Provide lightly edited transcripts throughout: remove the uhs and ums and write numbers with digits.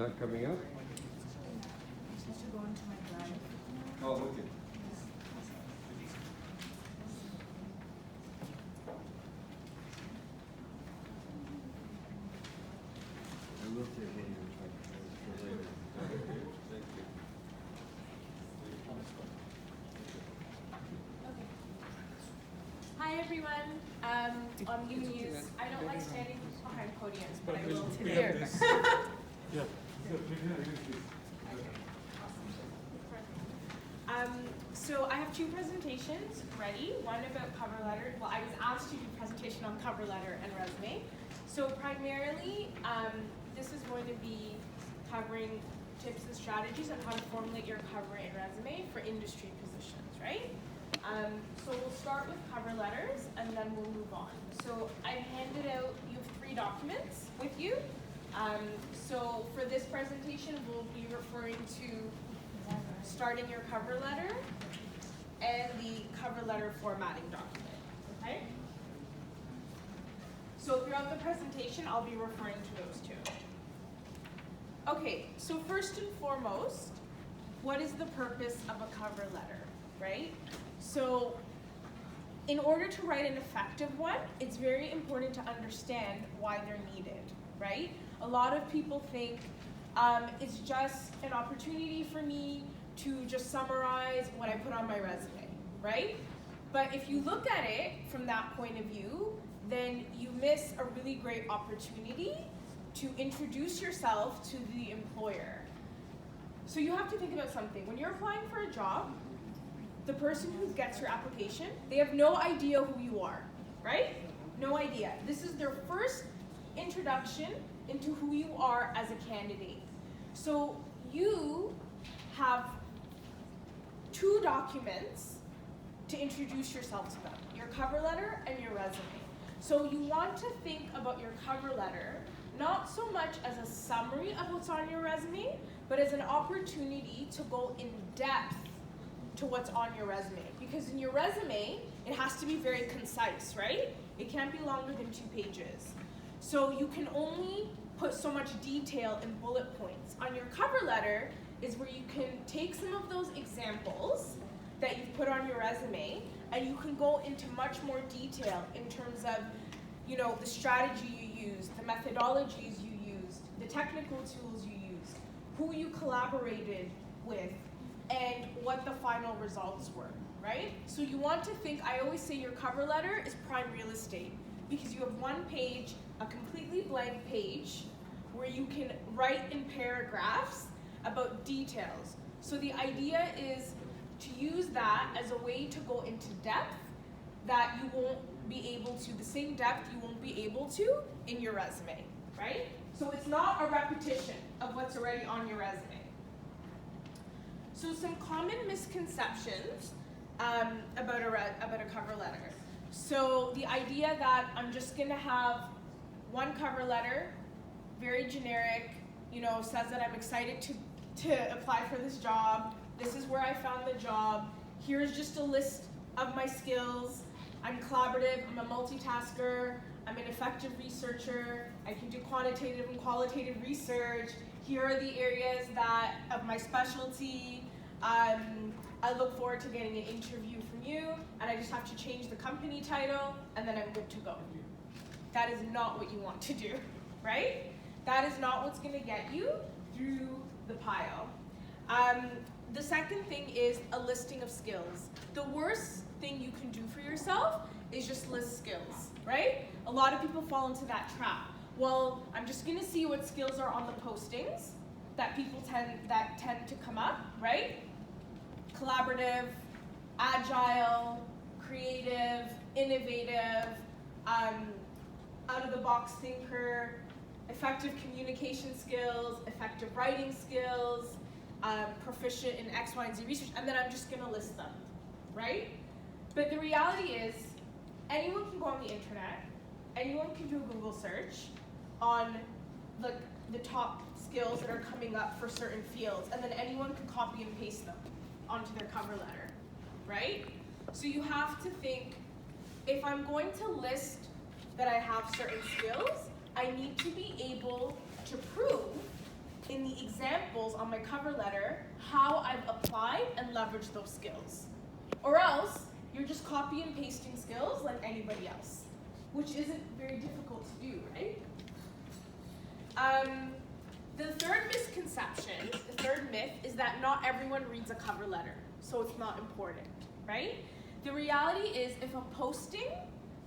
that coming up? Just to go into my drive. Oh, okay. I will take one of your for later. Thank you. Hi everyone. I'm going to use, I don't like standing behind podiums, but I will We today. have this. Yeah. So I have two presentations ready, one about cover letter. Well, I was asked to do a presentation on cover letter and resume. So primarily, this is going to be covering tips and strategies on how to formulate your cover and resume for industry positions, right? So we'll start with cover letters and then we'll move on. So I've handed out, you have 3 documents with you. So for this presentation, we'll be referring to starting your cover letter and the cover letter formatting document, okay? So throughout the presentation, I'll be referring to those 2. Okay, so first and foremost, what is the purpose of a cover letter, right? So in order to write an effective one, it's very important to understand why they're needed, right? A lot of people think it's just an opportunity for me to just summarize what I put on my resume, right? But if you look at it from that point of view, then you miss a really great opportunity to introduce yourself to the employer. So you have to think about something. When you're applying for a job, the person who gets your application, they have no idea who you are, right? No idea. This is their first introduction into who you are as a candidate. So you have 2 documents to introduce yourself to them, your cover letter and your resume. So you want to think about your cover letter not so much as a summary of what's on your resume, but as an opportunity to go in depth to what's on your resume. Because in your resume, it has to be very concise, right? It can't be longer than 2 pages. So you can only put so much detail in bullet points. On your cover letter is where you can take some of those examples that you've put on your resume and you can go into much more detail in terms of, you know, the strategy you used, the methodologies you used, the technical tools you used, who you collaborated with, and what the final results were, right? So you want to think, I always say your cover letter is prime real estate because you have 1 page, a completely blank page, where you can write in paragraphs about details. So the idea is to use that as a way to go into depth that you won't be able to, the same depth you won't be able to in your resume, right? So it's not a repetition of what's already on your resume. So some common misconceptions about a cover letter. So the idea that I'm just gonna have 1 cover letter, very generic, you know, says that I'm excited to apply for this job. This is where I found the job. Here's just a list of my skills. I'm collaborative, I'm a multitasker, I'm an effective researcher, I can do quantitative and qualitative research. Here are the areas that of my specialty. I look forward to getting an interview from you, and I just have to change the company title, and then I'm good to go. That is not what you want to do, right? That is not what's gonna get you through the pile. The second thing is a listing of skills. The worst thing you can do for yourself is just list skills, right? A lot of people fall into that trap. Well, I'm just gonna see what skills are on the postings that people tend to come up, right? Collaborative, agile, creative, innovative, out-of-the-box thinker, effective communication skills, effective writing skills, proficient in X, Y, and Z research, and then I'm just gonna list them, right? But the reality is, anyone can go on the internet, anyone can do a Google search on the top skills that are coming up for certain fields, and then anyone can copy and paste them onto their cover letter, right? So you have to think, if I'm going to list that I have certain skills, I need to be able to prove in the examples on my cover letter how I've applied and leveraged those skills. Or else, you're just copy and pasting skills like anybody else, which isn't very difficult to do, right? The third misconception, the third myth, is that not everyone reads a cover letter, so it's not important, right? The reality is if a posting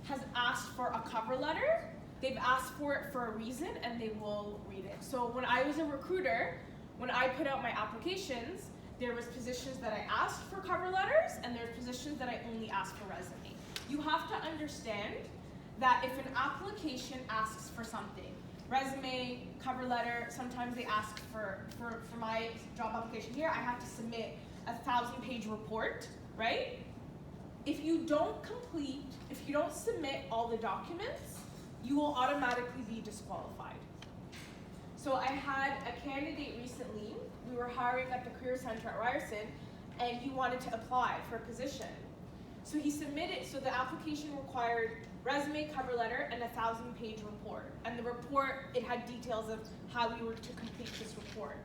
has asked for a cover letter, they've asked for it for a reason and they will read it. So when I was a recruiter, when I put out my applications, there was positions that I asked for cover letters and there's positions that I only asked for resume. You have to understand that if an application asks for something, resume, cover letter, sometimes they ask for my job application here, I have to submit a 1,000-page report, right? If you don't submit all the documents, you will automatically be disqualified. So I had a candidate recently, we were hiring at the Career Center at Ryerson, and he wanted to apply for a position. So he submitted, so the application required resume, cover letter, and a 1,000-page report. And the report, it had details of how we were to complete this report.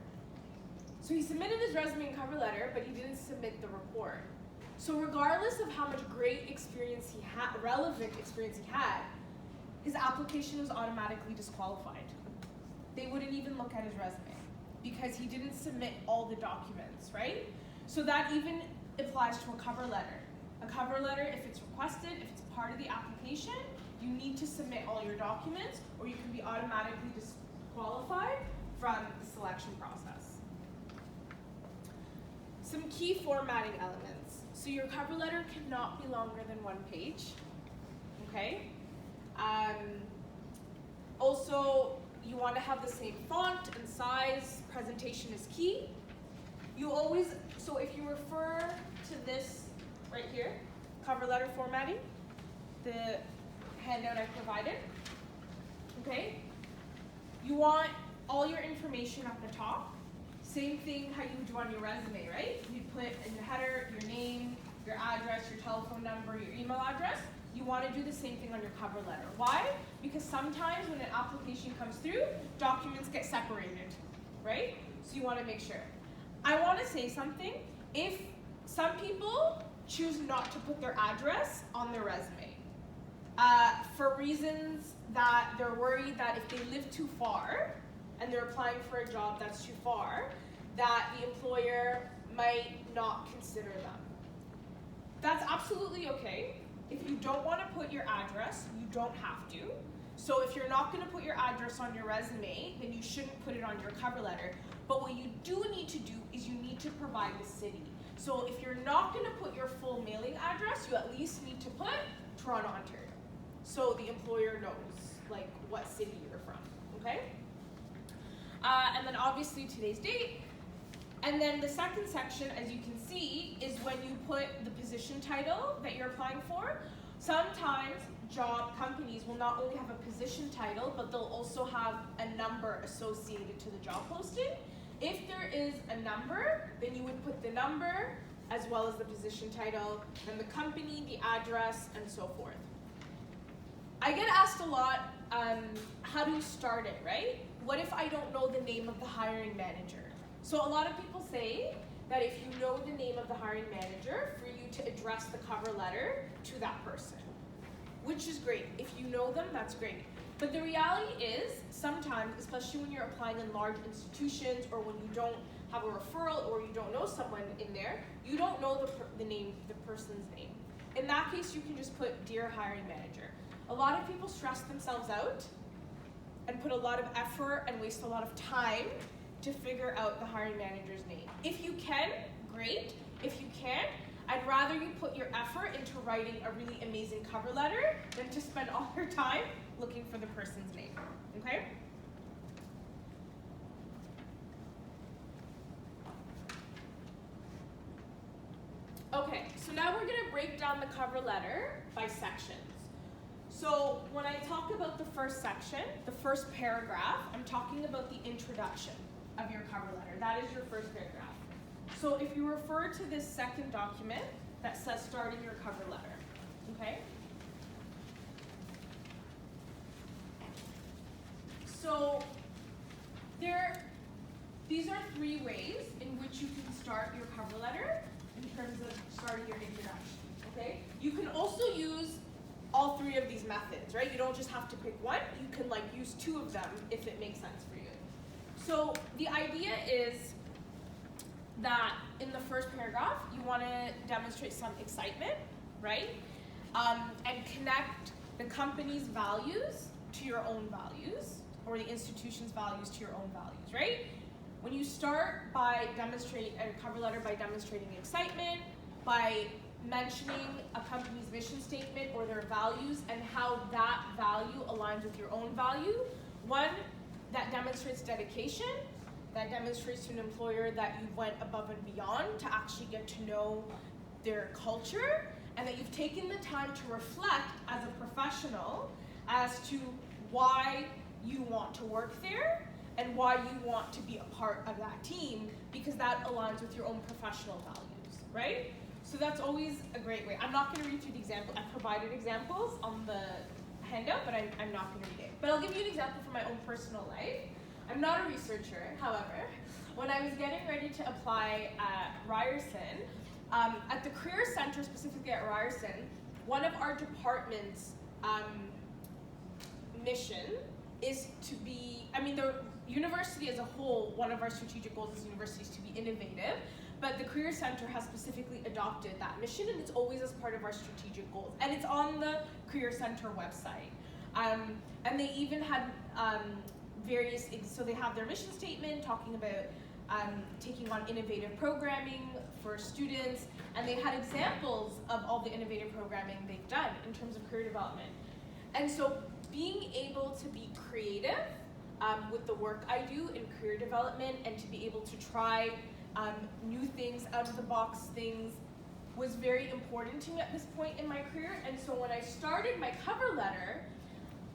So he submitted his resume and cover letter, but he didn't submit the report. So regardless of how much great experience he had, relevant experience he had, his application was automatically disqualified. They wouldn't even look at his resume because he didn't submit all the documents, right? So that even applies to a cover letter. A cover letter, if it's requested, if it's part of the application, you need to submit all your documents or you can be automatically disqualified from the selection process. Some key formatting elements. So your cover letter cannot be longer than 1 page, okay? Also, you want to have the same font and size. Presentation is key. So if you refer to this right here, cover letter formatting, the handout I provided, okay? You want all your information at the top. Same thing how you would do on your resume, right? You put in your header, your name, your address, your telephone number, your email address. You want to do the same thing on your cover letter. Why? Because sometimes when an application comes through, documents get separated, right? So you want to make sure. I want to say something. If some people choose not to put their address on their resume for reasons that they're worried that if they live too far and they're applying for a job that's too far, that the employer might not consider them. That's absolutely okay. If you don't want to put your address, you don't have to. So if you're not going to put your address on your resume, then you shouldn't put it on your cover letter. But what you do need to do is you need to provide the city. So if you're not going to put your full mailing address, you at least need to put Toronto, Ontario. So the employer knows like what city you're from, okay? And then obviously today's date. And then the second section, as you can see, is when you put the position title that you're applying for. Sometimes job companies will not only have a position title, but they'll also have a number associated to the job posting. If there is a number, then you would put the number as well as the position title, then the company, the address, and so forth. I get asked a lot, how do you start it, right? What if I don't know the name of the hiring manager? So a lot of people say that if you know the name of the hiring manager, for you to address the cover letter to that person, which is great. If you know them, that's great. But the reality is, sometimes, especially when you're applying in large institutions or when you don't have a referral or you don't know someone in there, you don't know the person's name. In that case, you can just put Dear Hiring Manager. A lot of people stress themselves out and put a lot of effort and waste a lot of time to figure out the hiring manager's name. If you can, great. If you can't, I'd rather you put your effort into writing a really amazing cover letter than to spend all your time looking for the person's name, okay? Okay, so now we're gonna break down the cover letter by sections. So when I talk about the first section, the first paragraph, I'm talking about the introduction of your cover letter. That is your first paragraph. So if you refer to this second document that says starting your cover letter, okay? So these are 3 ways in which you can start your cover letter in terms of starting your introduction, okay? You can also use all 3 of these methods, right? You don't just have to pick one. You can like use 2 of them if it makes sense for you. So the idea is that in the first paragraph, you want to demonstrate some excitement, right? And connect the company's values to your own values, or the institution's values to your own values, right? When you start by demonstrating a cover letter by demonstrating excitement, by mentioning a company's mission statement or their values and how that value aligns with your own value, one, that demonstrates dedication, that demonstrates to an employer that you went above and beyond to actually get to know their culture, and that you've taken the time to reflect as a professional as to why you want to work there and why you want to be a part of that team, because that aligns with your own professional values, right? So that's always a great way. I'm not going to read through the example. I provided examples on the handout, but I'm not going to read it. But I'll give you an example from my own personal life. I'm not a researcher, however. When I was getting ready to apply at Ryerson, at the Career Center, specifically at Ryerson, one of our department's mission is to be, the university as a whole, one of our strategic goals as universities to be innovative, but the Career Center has specifically adopted that mission, and it's always as part of our strategic goals. And it's on the Career Center website. And they even had so they have their mission statement talking about taking on innovative programming for students, and they had examples of all the innovative programming they've done in terms of career development. And so being able to be creative with the work I do in career development and to be able to try new things, out of the box things, was very important to me at this point in my career. And so when I started my cover letter,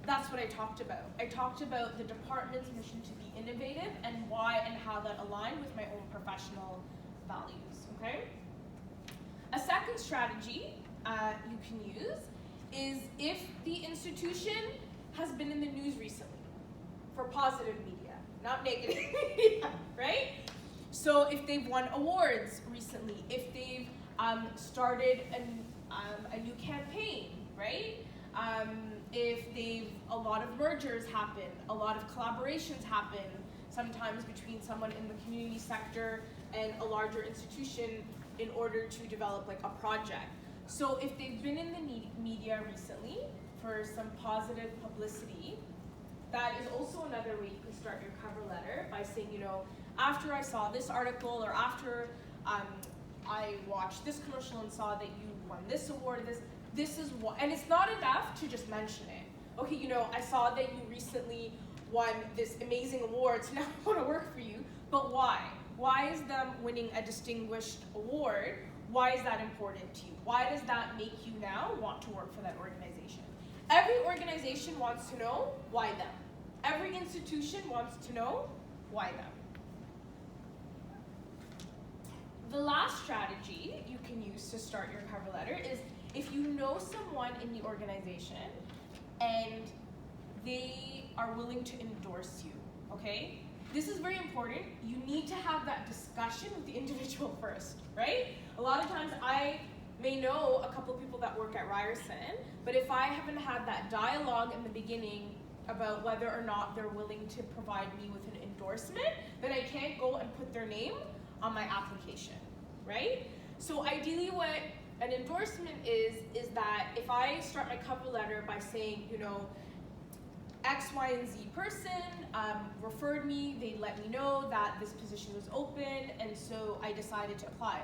that's what I talked about. I talked about the department's mission to be innovative and why and how that aligned with my own professional values, okay? A second strategy you can use is if the institution has been in the news recently for positive media, not negative media, right? So if they've won awards recently, if they've started a new campaign, right? If a lot of mergers happen, a lot of collaborations happen, sometimes between someone in the community sector and a larger institution in order to develop like a project. So if they've been in the media recently for some positive publicity, that is also another way you can start your cover letter by saying, after I saw this article, or after I watched this commercial and saw that you won this award, this is what, and it's not enough to just mention it. Okay, I saw that you recently won this amazing award, so now I want to work for you, but why? Why is them winning a distinguished award, why is that important to you? Why does that make you now want to work for that organization? Every organization wants to know why them. Every institution wants to know why them. The last strategy you can use to start your cover letter is if you know someone in the organization and they are willing to endorse you, okay? This is very important. You need to have that discussion with the individual first, right? A lot of times I may know a couple of people that work at Ryerson, but if I haven't had that dialogue in the beginning about whether or not they're willing to provide me with an endorsement, then I can't go and put their name on my application, right? So ideally what an endorsement is that if I start my cover letter by saying, X, Y, and Z person referred me, they let me know that this position was open, and so I decided to apply.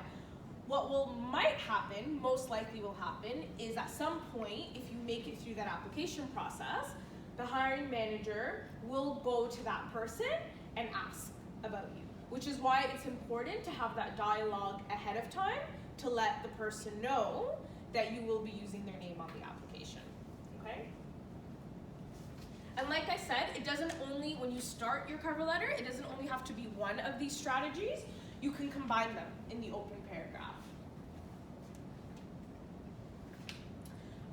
What might happen, most likely will happen, is at some point, if you make it through that application process, the hiring manager will go to that person and ask about you, which is why it's important to have that dialogue ahead of time to let the person know that you will be using their name on the application, okay? And like I said, it doesn't only, when you start your cover letter, it doesn't only have to be one of these strategies, you can combine them in the open paragraph.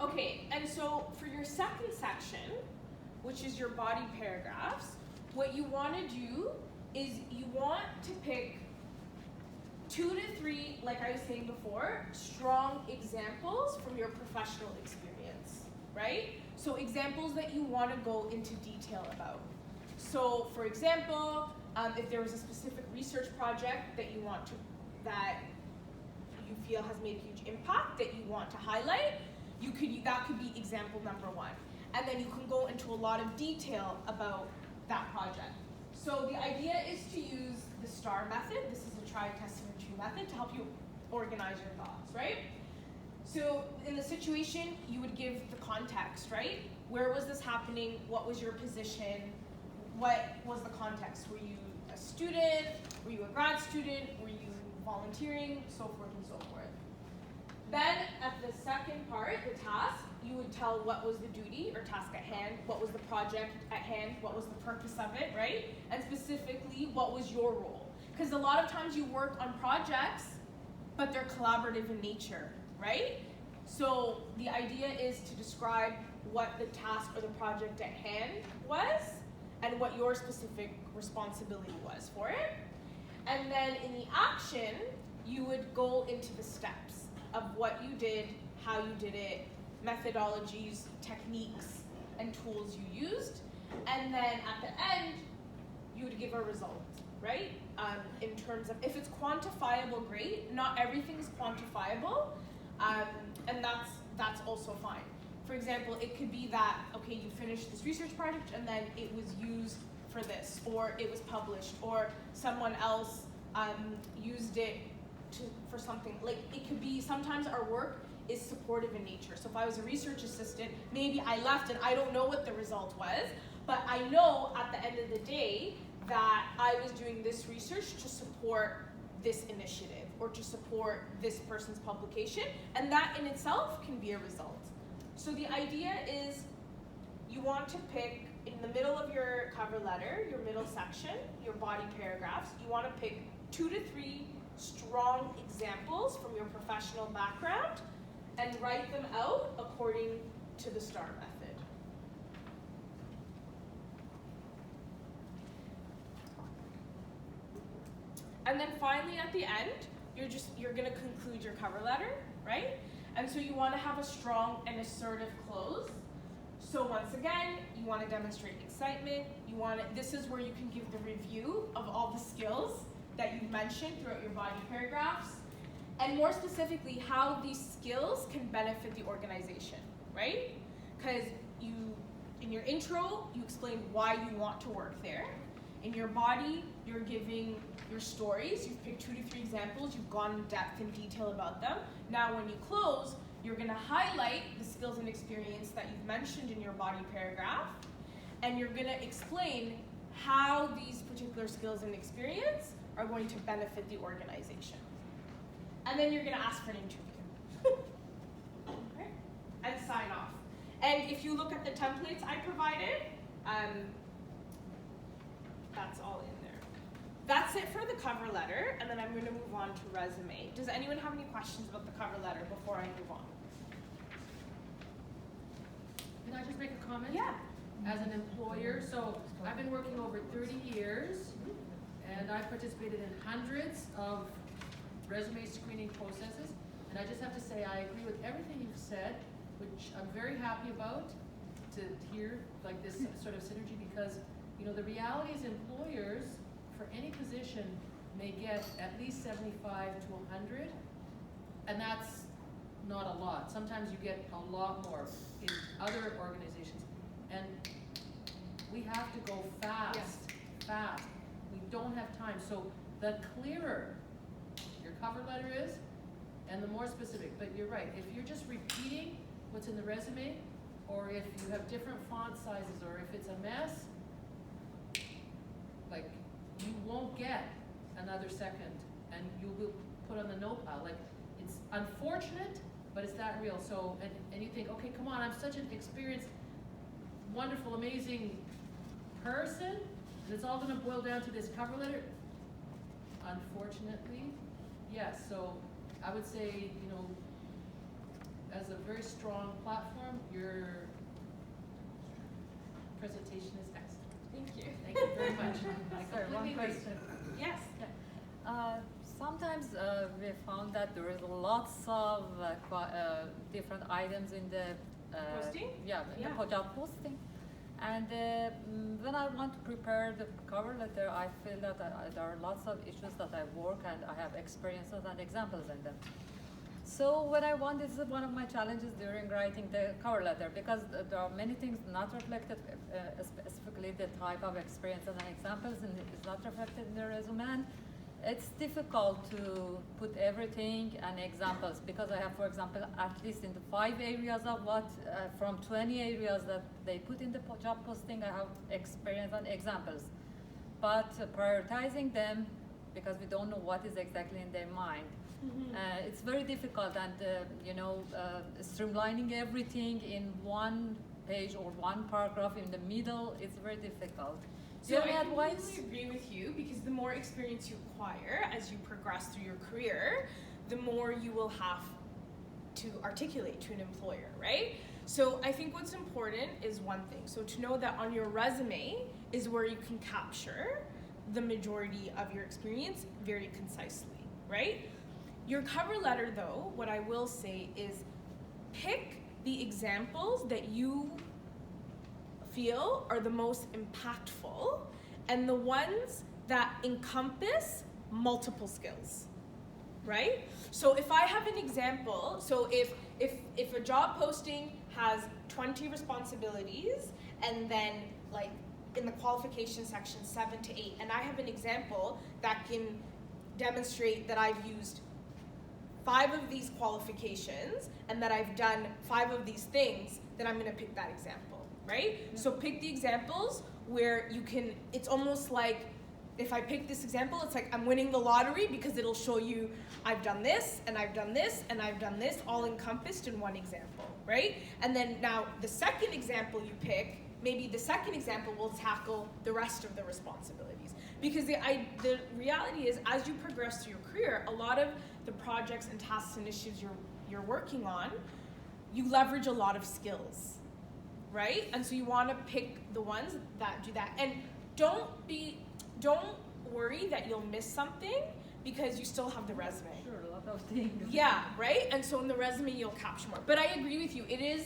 Okay, and so for your second section, which is your body paragraphs, what you want to do is you want to pick 2 to 3, like I was saying before, strong examples from your professional experience, right? So examples that you want to go into detail about. So for example, if there was a specific research project that you want to, that you feel has made a huge impact that you want to highlight, that could be example number 1. And then you can go into a lot of detail about that project. So the idea is to use the STAR method. This is a try, test, and true method to help you organize your thoughts, right? So in the situation, you would give the context, right? Where was this happening? What was your position? What was the context? Were you a student? Were you a grad student? Were you volunteering? So forth and so forth. Then at the second part, the task, you would tell what was the duty or task at hand, what was the project at hand, what was the purpose of it, right? And specifically, what was your role? Because a lot of times you work on projects, but they're collaborative in nature, right? So the idea is to describe what the task or the project at hand was and what your specific responsibility was for it. And then in the action, you would go into the steps of what you did, how you did it, methodologies, techniques, and tools you used. And then at the end, you would give a result, right? In terms of, if it's quantifiable, great. Not everything is quantifiable, and that's also fine. For example, it could be that, okay, you finished this research project and then it was used for this, or it was published, or someone else used it for something. Like, it could be, sometimes our work is supportive in nature. So if I was a research assistant, maybe I left and I don't know what the result was, but I know at the end of the day that I was doing this research to support this initiative or to support this person's publication, and that in itself can be a result. So the idea is you want to pick, in the middle of your cover letter, your middle section, your body paragraphs, you want to pick 2 to 3 strong examples from your professional background and write them out according to the STAR method. And then finally at the end, you're gonna conclude your cover letter, right? And so you wanna have a strong and assertive close. So once again, you wanna demonstrate excitement. This is where you can give the review of all the skills that you've mentioned throughout your body paragraphs. And more specifically, how these skills can benefit the organization, right? Because in your intro, you explain why you want to work there. In your body, you're giving your stories. You've picked 2 to 3 examples. You've gone in depth and detail about them. Now when you close, you're gonna highlight the skills and experience that you've mentioned in your body paragraph, and you're gonna explain how these particular skills and experience are going to benefit the organization. And then you're gonna ask for an interview. Okay? And sign off. And if you look at the templates I provided, that's all in there. That's it for the cover letter, and then I'm gonna move on to resume. Does anyone have any questions about the cover letter before I move on? Can I just make a comment? Yeah. As an employer, so I've been working over 30 years, and I've participated in hundreds of resume screening processes, and I just have to say I agree with everything you've said, which I'm very happy about to hear like this sort of synergy, because you know the reality is employers for any position may get at least 75 to 100, and that's not a lot. Sometimes you get a lot more in other organizations, and we have to go fast, fast. We don't have time, so the clearer your cover letter is, and the more specific. But you're right, if you're just repeating what's in the resume, or if you have different font sizes, or if it's a mess, like, you won't get another second, and you will put on the no pile. Like, it's unfortunate, but it's that real. So, and you think, okay, come on, I'm such an experienced, wonderful, amazing person, and it's all gonna boil down to this cover letter. Unfortunately, yes. So I would say, you know, as a very strong platform, your presentation is excellent. Thank you. Thank you very much. I Sorry, one completely agree. question. Yes. Sometimes we found that there is lots of different items in the Posting? Yeah, in Yeah. the job posting. And when I want to prepare the cover letter, I feel that there are lots of issues that I work and I have experiences and examples in them. So what I want is one of my challenges during writing the cover letter, because there are many things not reflected, specifically the type of experiences and examples, and it's not reflected in the resume. And it's difficult to put everything and examples, because I have, for example, at least in the 5 areas of what, from 20 areas that they put in the job posting, I have experience and examples. But prioritizing them, because we don't know what is exactly in their mind, it's very difficult, and streamlining everything in one page or one paragraph in the middle is very difficult. Do So you have any I advice? completely agree with you, because the more experience you acquire as you progress through your career, the more you will have to articulate to an employer, right? So I think what's important is one thing. So to know that on your resume is where you can capture the majority of your experience very concisely, right? Your cover letter, though, what I will say is pick the examples that you feel are the most impactful and the ones that encompass multiple skills, right? So if I have an example, so if a job posting has 20 responsibilities and then like in the qualification section 7 to 8, and I have an example that can demonstrate that I've used 5 of these qualifications and that I've done 5 of these things, then I'm gonna pick that example, right? Yeah. So pick the examples where you can, it's almost like, if I pick this example, it's like I'm winning the lottery, because it'll show you I've done this, and I've done this, and I've done this, all encompassed in one example, right? And then now the second example you pick, maybe the second example will tackle the rest of the responsibilities. Because the reality is, as you progress through your career, a lot of the projects and tasks and issues you're working on, you leverage a lot of skills, right? And so you want to pick the ones that do that. And don't worry that you'll miss something, because you still have the resume. Sure, a lot of things. Yeah, right? And so in the resume, you'll capture more. But I agree with you. It is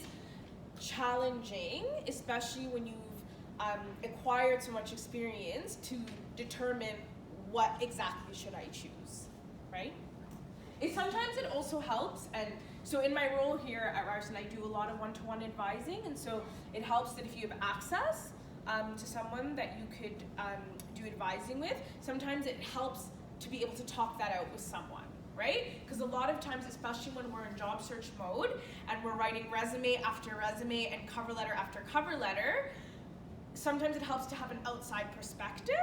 challenging, especially when you've acquired so much experience, to determine what exactly should I choose, right? Sometimes it also helps, and so in my role here at Ryerson, I do a lot of one-to-one advising, and so it helps that if you have access to someone that you could do advising with, sometimes it helps to be able to talk that out with someone, right? Because a lot of times, especially when we're in job search mode and we're writing resume after resume and cover letter after cover letter, sometimes it helps to have an outside perspective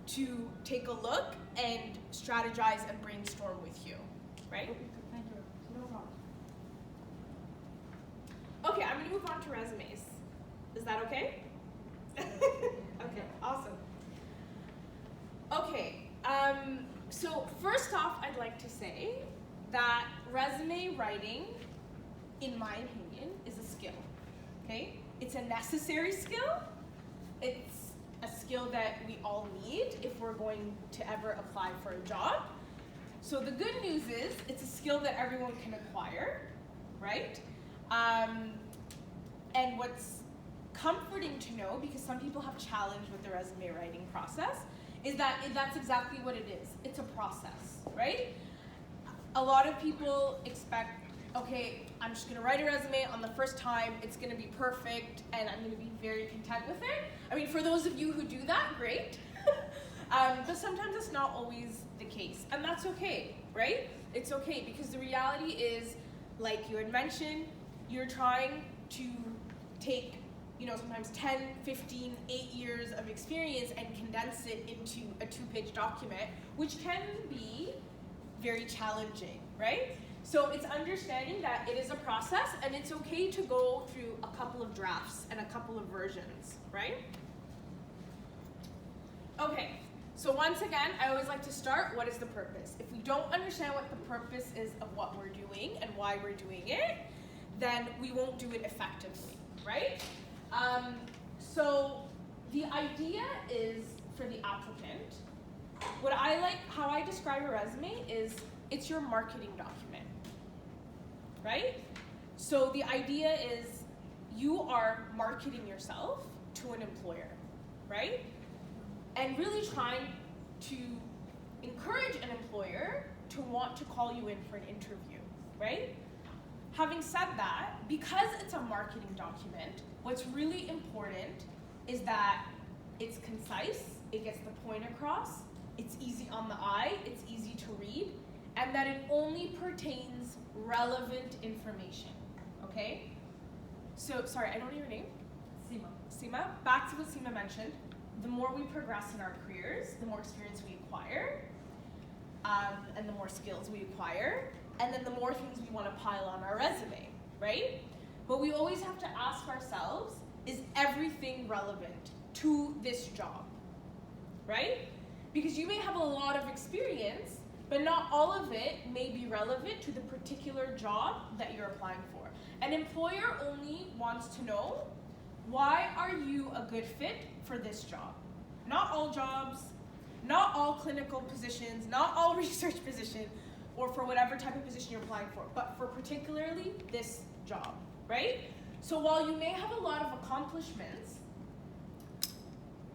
to take a look and strategize and brainstorm with you, right? Thank you. No problem. Okay, I'm gonna move on to resumes. Is that okay? Okay, awesome. Okay, so first off, I'd like to say that resume writing, in my opinion, is a skill, okay? It's a necessary skill. It's a skill that we all need if we're going to ever apply for a job. So the good news is, it's a skill that everyone can acquire, right? And what's comforting to know, because some people have challenge with the resume writing process, is that that's exactly what it is. It's a process, right? A lot of people expect, okay, I'm just gonna write a resume on the first time, it's gonna be perfect, and I'm gonna be very content with it. I mean, for those of you who do that, great. But sometimes it's not always the case, and that's okay, right? It's okay, because the reality is, like you had mentioned, you're trying to take, sometimes 10, 15, 8 years of experience and condense it into a 2-page document, which can be very challenging, right? So it's understanding that it is a process, and it's okay to go through a couple of drafts and a couple of versions, right? Okay, so once again, I always like to start, what is the purpose? If we don't understand what the purpose is of what we're doing and why we're doing it, then we won't do it effectively, right? So the idea is for the applicant, how I describe a resume is it's your marketing document, right? So the idea is you are marketing yourself to an employer, right? And really trying to encourage an employer to want to call you in for an interview, right? Having said that, because it's a marketing document, what's really important is that it's concise, it gets the point across, it's easy on the eye, it's easy to read, and that it only pertains relevant information, okay? So, sorry, I don't know your name? Seema. Back to what Seema mentioned, the more we progress in our careers, the more experience we acquire, and the more skills we acquire, and then the more things we want to pile on our resume, right? But we always have to ask ourselves, is everything relevant to this job, right? Because you may have a lot of experience, but not all of it may be relevant to the particular job that you're applying for. An employer only wants to know, why are you a good fit for this job? Not all jobs, not all clinical positions, not all research positions, or for whatever type of position you're applying for, but for particularly this job, right? So while you may have a lot of accomplishments,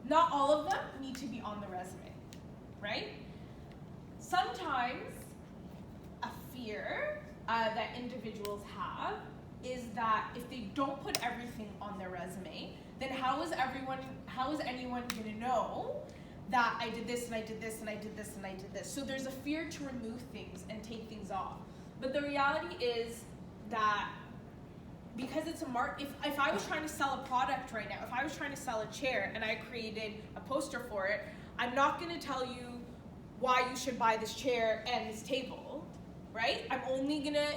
not all of them need to be on the resume, right? Sometimes a fear that individuals have is that if they don't put everything on their resume, then how is anyone gonna know that I did this and I did this and I did this and I did this? So there's a fear to remove things and take things off. But the reality is that because it's if I was trying to sell a product right now, if I was trying to sell a chair and I created a poster for it, I'm not gonna tell you why you should buy this chair and this table, right? I'm only gonna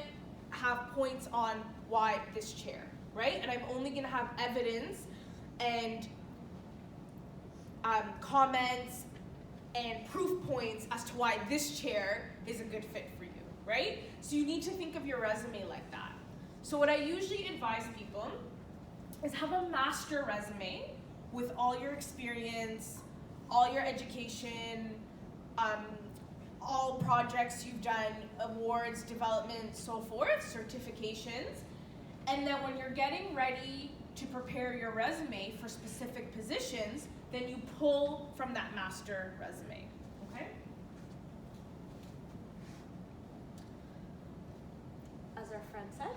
have points on why this chair, right? And I'm only gonna have evidence and comments and proof points as to why this chair is a good fit for you, right? So you need to think of your resume like that. So what I usually advise people is have a master resume with all your experience, all your education, all projects you've done, awards, development, so forth, certifications. And then when you're getting ready to prepare your resume for specific positions, then you pull from that master resume, okay? As our friend said.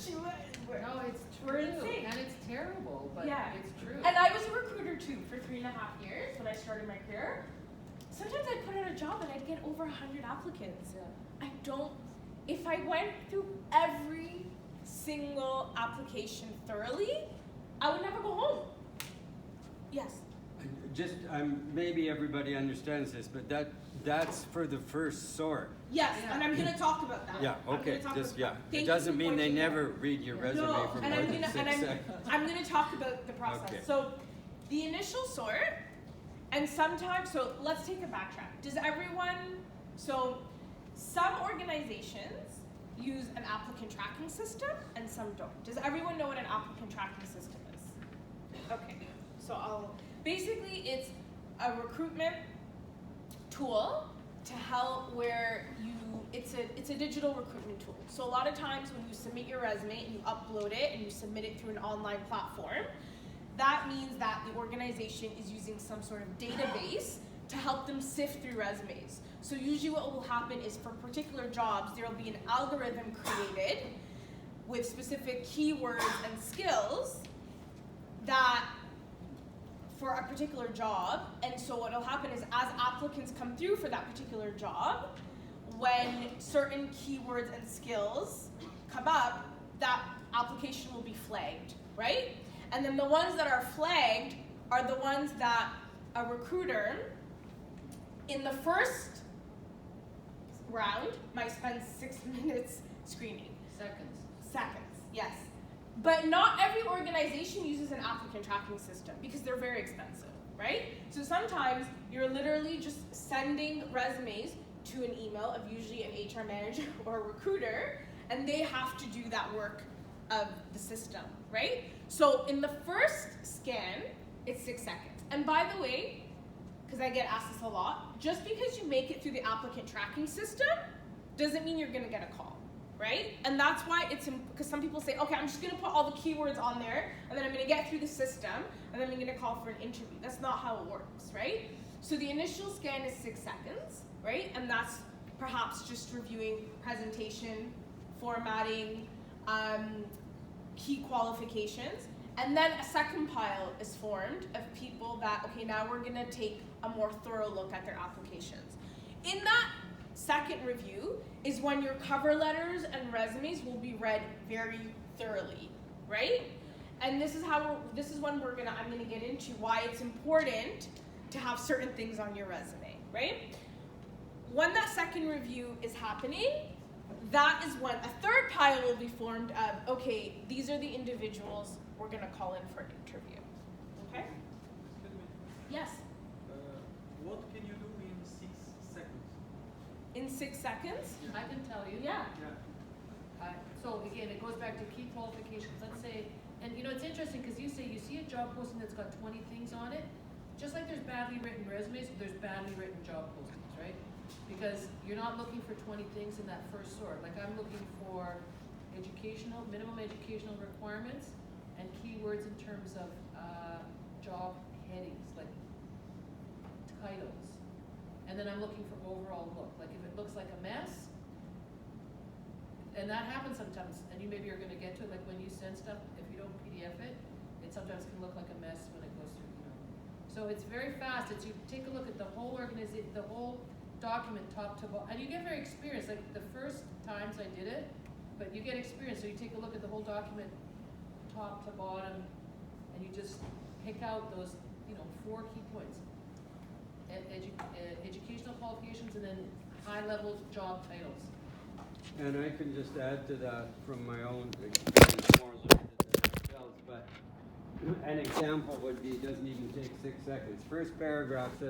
She was. No, it's We're true, insane. and it's terrible, but Yeah. it's true. And I was a recruiter too for 3.5 years when I started my career. Sometimes I'd put out a job and I'd get over 100 applicants. Yeah. If I went through every single application thoroughly, I would never go home. Yes. Just, maybe everybody understands this, but that's for the first sort. Yes, Yeah. and I'm gonna talk about that. Yeah, I'm okay, gonna talk just, about- yeah. Thank It you doesn't for mean they pointing that never out. read your resume No, for and more I'm than gonna, 6 seconds. I'm gonna talk about the process. Okay. So, the initial sort, and sometimes, so let's take a backtrack. So some organizations use an applicant tracking system and some don't. Does everyone know what an applicant tracking system is? Okay, so basically it's a recruitment tool to help where it's a digital recruitment tool. So a lot of times when you submit your resume and you upload it and you submit it through an online platform, that means that the organization is using some sort of database to help them sift through resumes. So usually what will happen is for particular jobs, there will be an algorithm created with specific keywords and skills that for a particular job. And so what will happen is as applicants come through for that particular job, when certain keywords and skills come up, that application will be flagged, right? And then the ones that are flagged are the ones that a recruiter in the first round might spend 6 minutes screening. Seconds, yes. But not every organization uses an applicant tracking system because they're very expensive, right? So sometimes you're literally just sending resumes to an email of usually an HR manager or a recruiter, and they have to do that work of the system, right? So in the first scan, it's 6 seconds. And by the way, because I get asked this a lot, just because you make it through the applicant tracking system doesn't mean you're gonna get a call, right? And that's why it's, because some people say, okay, I'm just gonna put all the keywords on there, and then I'm gonna get through the system, and then I'm gonna call for an interview. That's not how it works, right? So the initial scan is 6 seconds, right? And that's perhaps just reviewing presentation, formatting, key qualifications. And then a second pile is formed of people that, okay, now we're gonna take a more thorough look at their applications. In that second review is when your cover letters and resumes will be read very thoroughly, right? And this is when I'm gonna get into why it's important to have certain things on your resume, right? When that second review is happening, that is when a third pile will be formed of, okay, these are the individuals we're gonna call in for an interview, okay? Excuse me. Yes, What can you do in 6 seconds? in 6 seconds? I can tell you. Yeah. So again, it goes back to key qualifications. Let's say, and you know, it's interesting because you say you see a job posting that's got 20 things on it. Just like there's badly written resumes, there's badly written job postings, right? Because you're not looking for 20 things in that first sort. Like I'm looking for minimum educational requirements and keywords in terms of job headings, like titles. And then I'm looking for overall look. Like if it looks like a mess, and that happens sometimes, and you maybe are gonna get to it, like when you send stuff, if you don't PDF it, it sometimes can look like a mess when it goes through, you know. So it's very fast. It's you take a look at the whole organization, the whole document top to bottom, and you get very experienced. Like the first times I did it, but you get experience, so you take a look at the whole document top to bottom, and you just pick out those, you know, 4 key points. Educational qualifications, and then high-level job titles. And I can just add to that from my own experience, more limited than ourselves, but an example would be, doesn't even take 6 seconds. First paragraph says,